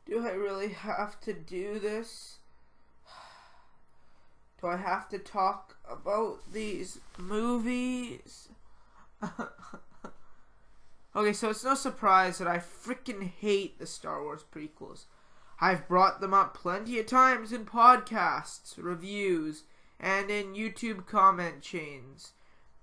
Do I really have to do this? Do I have to talk about these movies? Okay, so it's no surprise that I freaking hate the Star Wars prequels. I've brought them up plenty of times in podcasts, reviews, and in YouTube comment chains.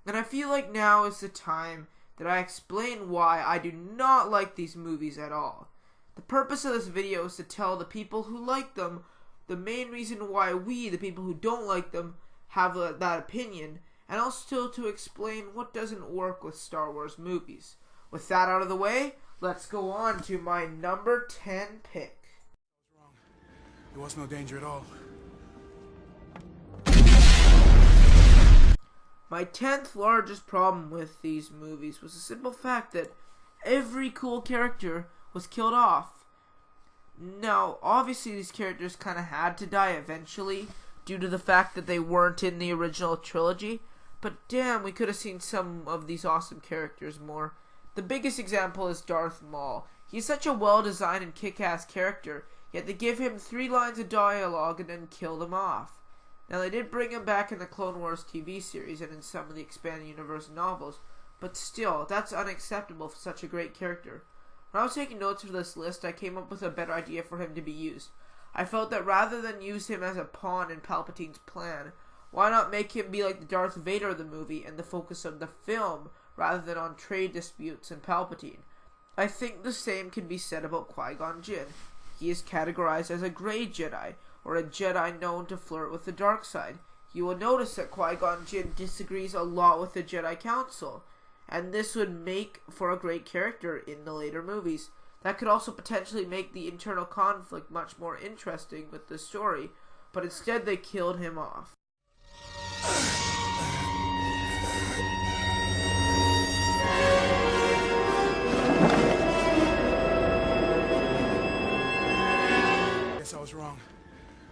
And I feel like now is the time that I explain why I do not like these movies at all. The purpose of this video is to tell the people who like them the main reason why we, the people who don't like them, have that opinion, and also to explain what doesn't work with Star Wars movies. With that out of the way, let's go on to my number 10 pick. There was no danger at all. My 10th largest problem with these movies was the simple fact that every cool character was killed off. Now, obviously these characters kind of had to die eventually due to the fact that they weren't in the original trilogy, but damn, we could have seen some of these awesome characters more. The biggest example is Darth Maul. He's such a well-designed and kick-ass character, yet they give him 3 lines of dialogue and then kill him off. Now, they did bring him back in the Clone Wars TV series and in some of the Expanded Universe novels, but still, that's unacceptable for such a great character. When I was taking notes for this list, I came up with a better idea for him to be used. I felt that rather than use him as a pawn in Palpatine's plan, why not make him be like the Darth Vader of the movie and the focus of the film, rather than on trade disputes and Palpatine. I think the same can be said about Qui-Gon Jinn. He is categorized as a gray Jedi, or a Jedi known to flirt with the dark side. You will notice that Qui-Gon Jinn disagrees a lot with the Jedi Council, and this would make for a great character in the later movies. That could also potentially make the internal conflict much more interesting with the story, but instead they killed him off. Guess I was wrong.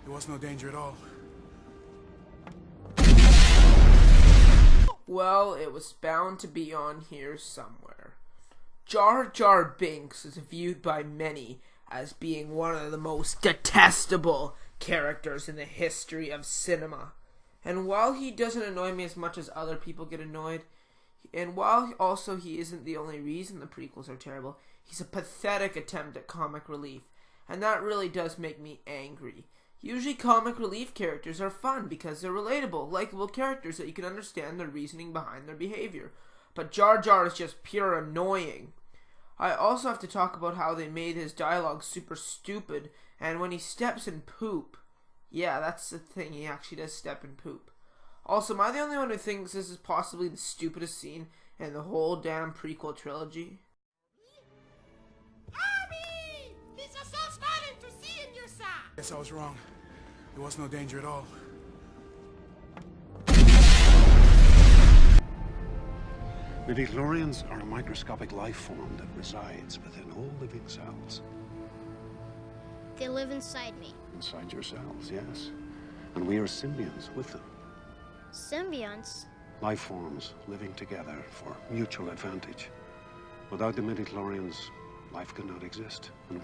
There was no danger at all. Well, it was bound to be on here somewhere. Jar Jar Binks is viewed by many as being one of the most detestable characters in the history of cinema. And while he doesn't annoy me as much as other people get annoyed, and while also he isn't the only reason the prequels are terrible, he's a pathetic attempt at comic relief, and that really does make me angry. Usually comic relief characters are fun because they're relatable, likable characters that you can understand their reasoning behind their behavior. But Jar Jar is just pure annoying. I also have to talk about how they made his dialogue super stupid, and when he steps in poop. Yeah, that's the thing, he actually does step in poop. Also, am I the only one who thinks this is possibly the stupidest scene in the whole damn prequel trilogy? Abby! This is so smiling to see in your side! Guess I was wrong. There was no danger at all. Midichlorians are a microscopic life form that resides within all living cells. They live inside me. Inside your cells, yes. And we are symbionts with them. Symbionts? Life forms living together for mutual advantage. Without the midichlorians, life could not exist. And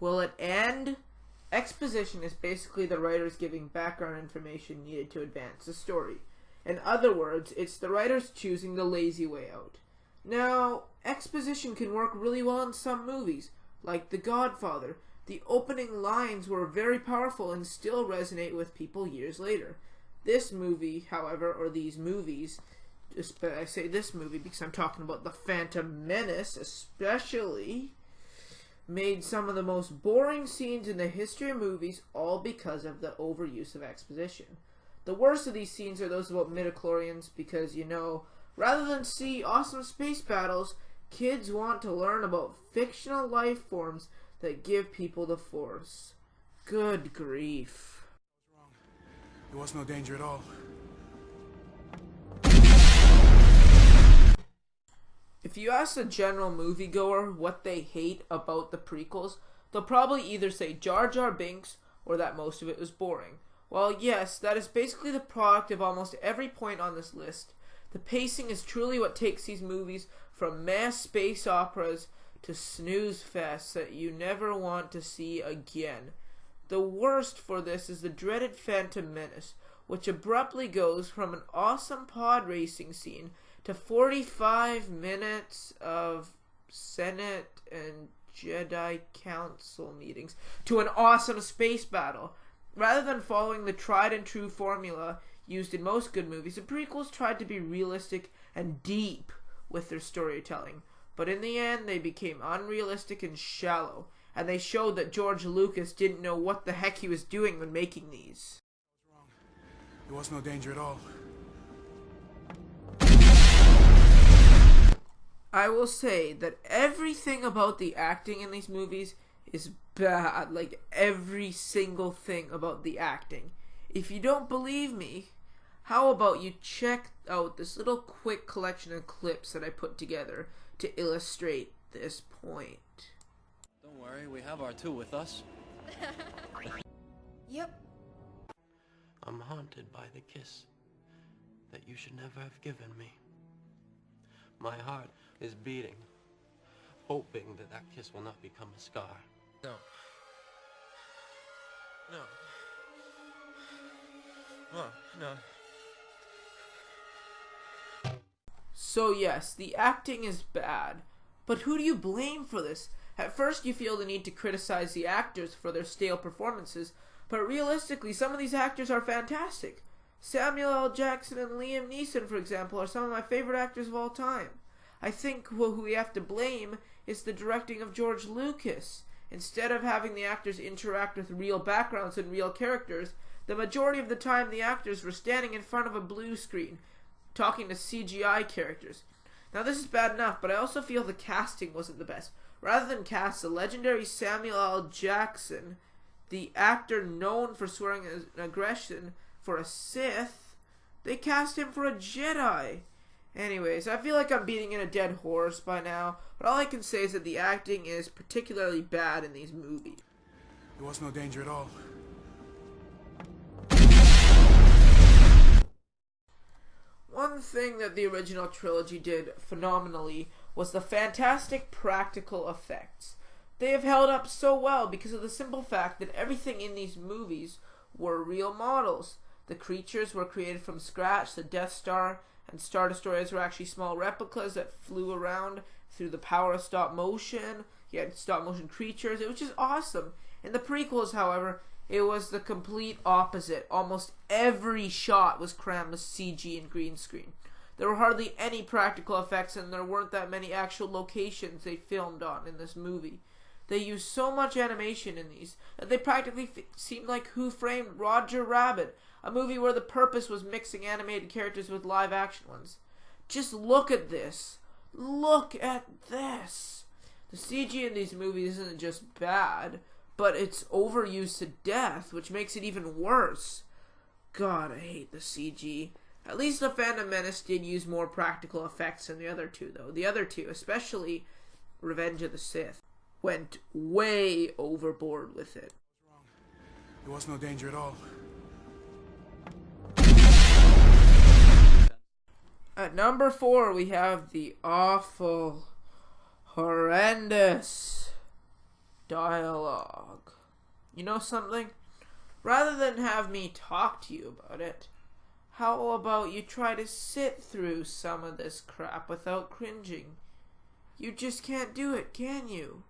Will it end? Exposition is basically the writers giving background information needed to advance the story. In other words, it's the writers choosing the lazy way out. Now, exposition can work really well in some movies, like The Godfather. The opening lines were very powerful and still resonate with people years later. This movie, however, or these movies, I say this movie because I'm talking about the Phantom Menace especially, made some of the most boring scenes in the history of movies, all because of the overuse of exposition. The worst of these scenes are those about midichlorians because, you know, rather than see awesome space battles, kids want to learn about fictional life forms that give people the Force. Good grief. There was no danger at all. If you ask a general moviegoer what they hate about the prequels, they'll probably either say Jar Jar Binks or that most of it was boring. Well, yes, that is basically the product of almost every point on this list. The pacing is truly what takes these movies from mass space operas to snooze fests that you never want to see again. The worst for this is the dreaded Phantom Menace, which abruptly goes from an awesome pod racing scene to 45 minutes of Senate and Jedi Council meetings to an awesome space battle. Rather than following the tried and true formula used in most good movies, the prequels tried to be realistic and deep with their storytelling, but in the end they became unrealistic and shallow, and they showed that George Lucas didn't know what the heck he was doing when making these. There was no danger at all. I will say that everything about the acting in these movies is bad. Like, every single thing about the acting. If you don't believe me, how about you check out this little quick collection of clips that I put together to illustrate this point. Don't worry, we have R2 with us. Yep. I'm haunted by the kiss that you should never have given me. My heart is beating, hoping that that kiss will not become a scar. No. No. Oh, no. So yes, the acting is bad, but who do you blame for this? At first you feel the need to criticize the actors for their stale performances, but realistically some of these actors are fantastic. Samuel L. Jackson and Liam Neeson, for example, are some of my favorite actors of all time. I think who we have to blame is the directing of George Lucas. Instead of having the actors interact with real backgrounds and real characters, the majority of the time the actors were standing in front of a blue screen, talking to CGI characters. Now this is bad enough, but I also feel the casting wasn't the best. Rather than cast the legendary Samuel L. Jackson, the actor known for swearing an aggression, for a Sith, they cast him for a Jedi. Anyways, I feel like I'm beating in a dead horse by now, but all I can say is that the acting is particularly bad in these movies. There was no danger at all. One thing that the original trilogy did phenomenally was the fantastic practical effects. They have held up so well because of the simple fact that everything in these movies were real models. The creatures were created from scratch. The Death Star and Star Destroyers were actually small replicas that flew around through the power of stop motion. You had stop motion creatures. It was just awesome. In the prequels, however, it was the complete opposite. Almost every shot was crammed with CG and green screen. There were hardly any practical effects, and there weren't that many actual locations they filmed on in this movie. They used so much animation in these that they practically seemed like Who Framed Roger Rabbit, a movie where the purpose was mixing animated characters with live action ones. Just look at this. Look at this. The CG in these movies isn't just bad, but it's overused to death, which makes it even worse. God, I hate the CG. At least the Phantom Menace did use more practical effects than the other two, though. The other two, especially Revenge of the Sith, went way overboard with it. There was no danger at all. At number 4, we have the awful, horrendous dialogue. You know something? Rather than have me talk to you about it, how about you try to sit through some of this crap without cringing? You just can't do it, can you?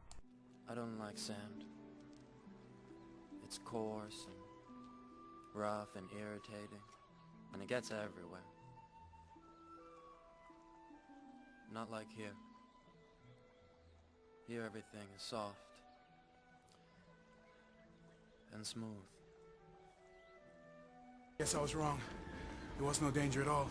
I don't like sand. It's coarse and rough and irritating, and it gets everywhere. Not like here. Here everything is soft and smooth. Guess I was wrong. There was no danger at all.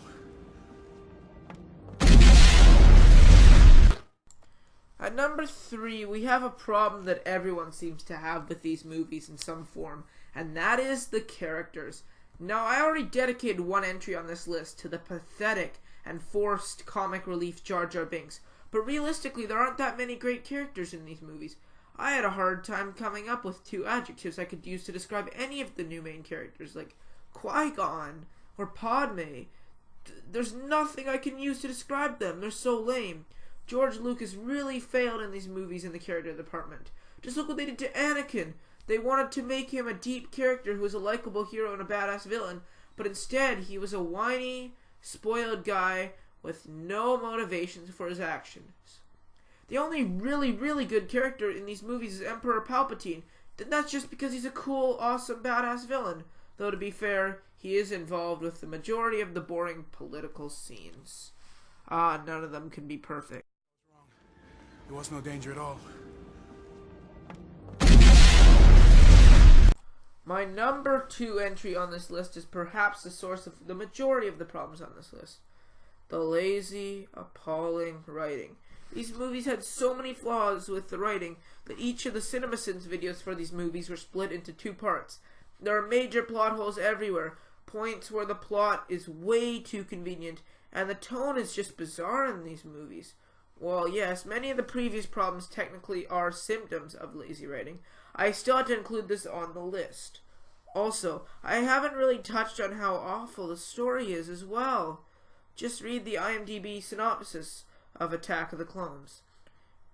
At number 3, we have a problem that everyone seems to have with these movies in some form, and that is the characters. Now, I already dedicated one entry on this list to the pathetic and forced comic relief Jar Jar Binks, but realistically, there aren't that many great characters in these movies. I had a hard time coming up with 2 adjectives I could use to describe any of the new main characters, like Qui-Gon or Padme. There's nothing I can use to describe them. They're so lame. George Lucas really failed in these movies in the character department. Just look what they did to Anakin. They wanted to make him a deep character who was a likable hero and a badass villain, but instead he was a whiny, spoiled guy with no motivations for his actions. The only really good character in these movies is Emperor Palpatine. That's just because he's a cool, awesome, badass villain. Though to be fair, he is involved with the majority of the boring political scenes. None of them can be perfect. There was no danger at all. My number 2 entry on this list is perhaps the source of the majority of the problems on this list. The lazy, appalling writing. These movies had so many flaws with the writing that each of the CinemaSins videos for these movies were split into 2 parts. There are major plot holes everywhere, points where the plot is way too convenient, and the tone is just bizarre in these movies. While yes, many of the previous problems technically are symptoms of lazy writing, I still had to include this on the list. Also, I haven't really touched on how awful the story is as well. Just read the IMDb synopsis of Attack of the Clones.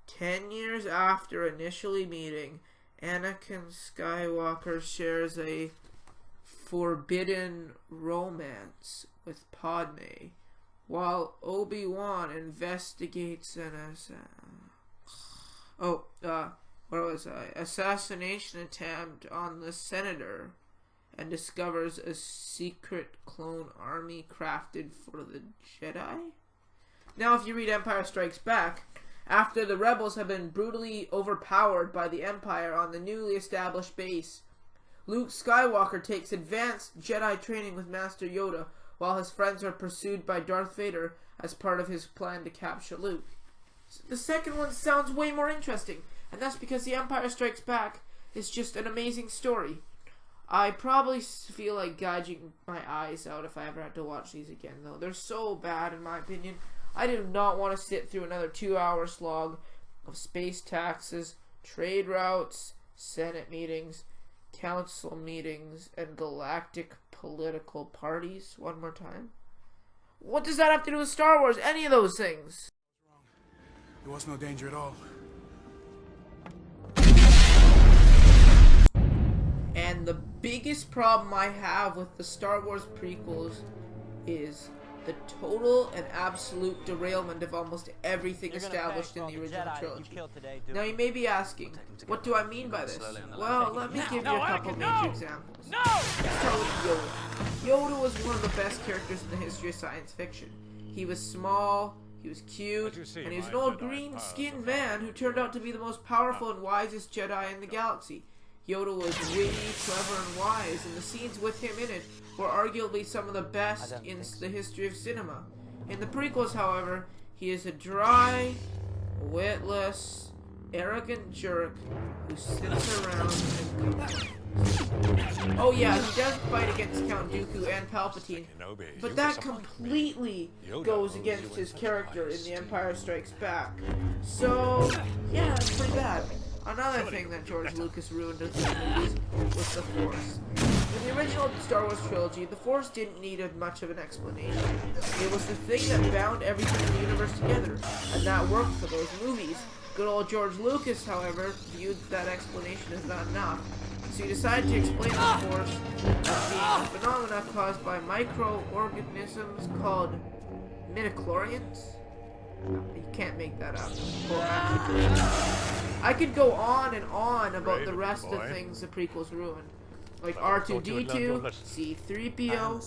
10 years after initially meeting, Annikan Skywalker shares a forbidden romance with Padme, while Obi-Wan investigates an assassination attempt on the senator and discovers a secret clone army crafted for the Jedi. Now, if you read Empire Strikes Back, after the rebels have been brutally overpowered by the Empire on the newly established base, Luke Skywalker takes advanced Jedi training with Master Yoda while his friends are pursued by Darth Vader as part of his plan to capture Luke. The second one sounds way more interesting, and that's because The Empire Strikes Back is just an amazing story. I probably feel like gouging my eyes out if I ever had to watch these again, though. They're so bad, in my opinion. I do not want to sit through another 2-hour slog of space taxes, trade routes, Senate meetings, council meetings, and galactic political parties one more time. What does that have to do with Star Wars? Any of those things? There was no danger at all. And the biggest problem I have with the Star Wars prequels is the total and absolute derailment of almost everything established in the original trilogy. Now you may be asking, what do I mean by this? Well, let me give you a couple major examples. Let's start with Yoda. Yoda was one of the best characters in the history of science fiction. He was small, he was cute, and he was an old green-skinned man who turned out to be the most powerful and wisest Jedi in the galaxy. Yoda was witty, clever, and wise, and the scenes with him in it were arguably some of the best in the history of cinema. In the prequels, however, he is a dry, witless, arrogant jerk who sits around and complains. Oh yeah, he does fight against Count Dooku and Palpatine, but that completely goes against his character in The Empire Strikes Back. So, yeah, that's pretty bad. Another thing that George Lucas ruined with these movies was the Force. In the original Star Wars trilogy, the Force didn't need much of an explanation. It was the thing that bound everything in the universe together, and that worked for those movies. Good old George Lucas, however, viewed that explanation as not enough, so he decided to explain the Force as being a phenomena caused by microorganisms called midichlorians. You can't make that up. I could go on and on about the rest of the things the prequels ruined. Like R2-D2, C-3PO,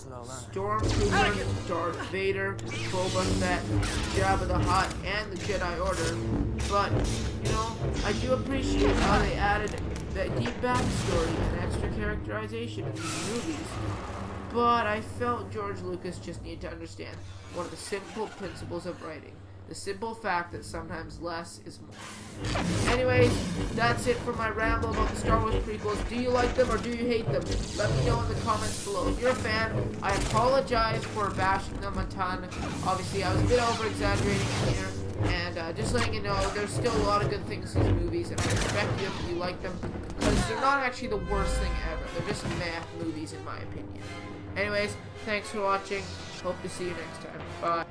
Stormtrooper, Darth Vader, Boba Fett, Jabba the Hutt, and the Jedi Order. But, you know, I do appreciate how they added that deep backstory and extra characterization in these movies. But I felt George Lucas just needed to understand one of the simple principles of writing. The simple fact that sometimes less is more. Anyways, that's it for my ramble about the Star Wars prequels. Do you like them or do you hate them? Let me know in the comments below. If you're a fan, I apologize for bashing them a ton. Obviously, I was a bit over-exaggerating here. And just letting you know, there's still a lot of good things in these movies, and I respect you if you like them, because they're not actually the worst thing ever. They're just meh movies, in my opinion. Anyways, thanks for watching. Hope to see you next time. Bye.